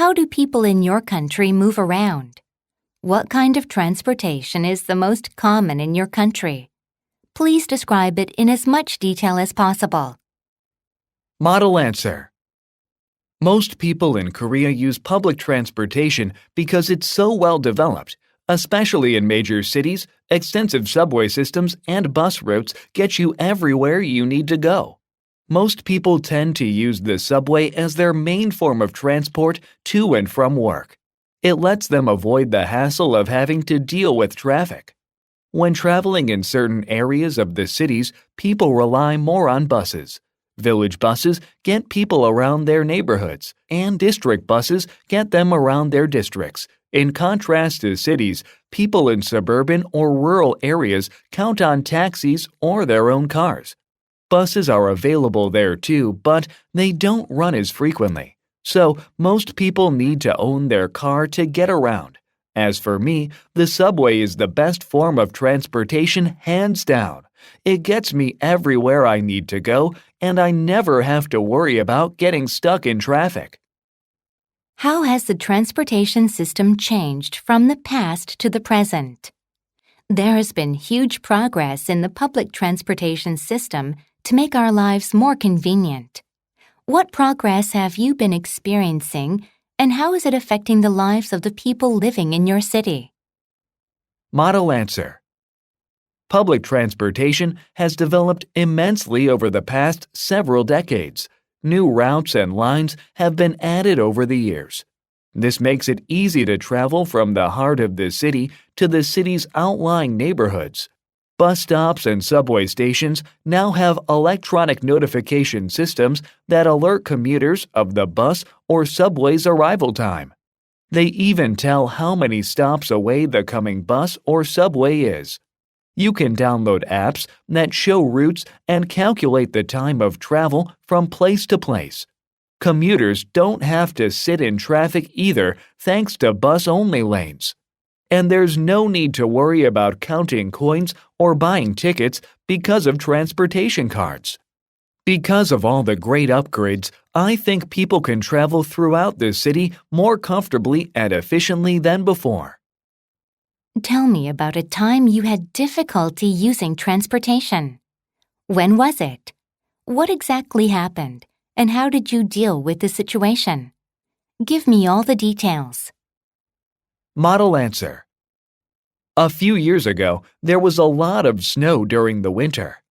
How do people in your country move around? What kind of transportation is the most common in your country? Please describe it in as much detail as possible. Model answer. Most people in Korea use public transportation because it's so well developed. Especially in major cities, extensive subway systems and bus routes get you everywhere you need to go. Most people tend to use the subway as their main form of transport to and from work. It lets them avoid the hassle of having to deal with traffic. When traveling in certain areas of the cities, people rely more on buses. Village buses get people around their neighborhoods, and district buses get them around their districts. In contrast to cities, people in suburban or rural areas count on taxis or their own cars. Buses are available there too, but they don't run as frequently. So, most people need to own their car to get around. As for me, the subway is the best form of transportation hands down. It gets me everywhere I need to go, and I never have to worry about getting stuck in traffic. How has the transportation system changed from the past to the present? There has been huge progress in the public transportation system to make our lives more convenient. What progress have you been experiencing, and how is it affecting the lives of the people living in your city? Model answer. Public transportation has developed immensely over the past several decades. New routes and lines have been added over the years. This makes it easy to travel from the heart of the city to the city's outlying neighborhoods. Bus stops and subway stations now have electronic notification systems that alert commuters of the bus or subway's arrival time. They even tell how many stops away the coming bus or subway is. You can download apps that show routes and calculate the time of travel from place to place. Commuters don't have to sit in traffic either thanks to bus-only lanes. And there's no need to worry about counting coins or buying tickets because of transportation cards. Because of all the great upgrades, I think people can travel throughout the city more comfortably and efficiently than before. Tell me about a time you had difficulty using transportation. When was it? What exactly happened, and how did you deal with the situation? Give me all the details. Model answer. A few years ago, there was a lot of snow during the winter.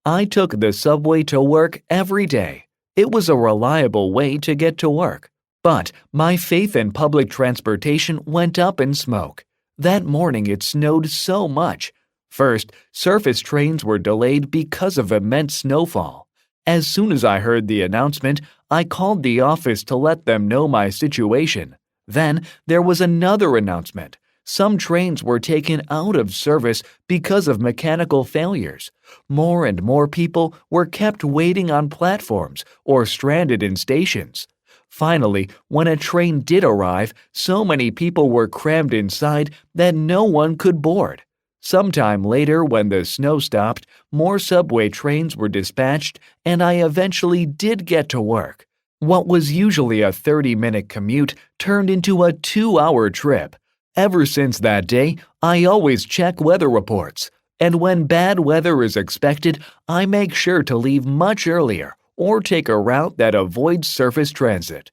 I took the subway to work every day. It was a reliable way to get to work. But my faith in public transportation went up in smoke. That morning it snowed so much. First, surface trains were delayed because of immense snowfall. As soon as I heard the announcement, I called the office to let them know my situation. Then there was another announcement. Some trains were taken out of service because of mechanical failures. More and more people were kept waiting on platforms or stranded in stations. Finally, when a train did arrive, so many people were crammed inside that no one could board. Sometime later, when the snow stopped, more subway trains were dispatched, and I eventually did get to work. What was usually a 30-minute commute turned into a 2-hour trip. Ever since that day, I always check weather reports. And when bad weather is expected, I make sure to leave much earlier or take a route that avoids surface transit.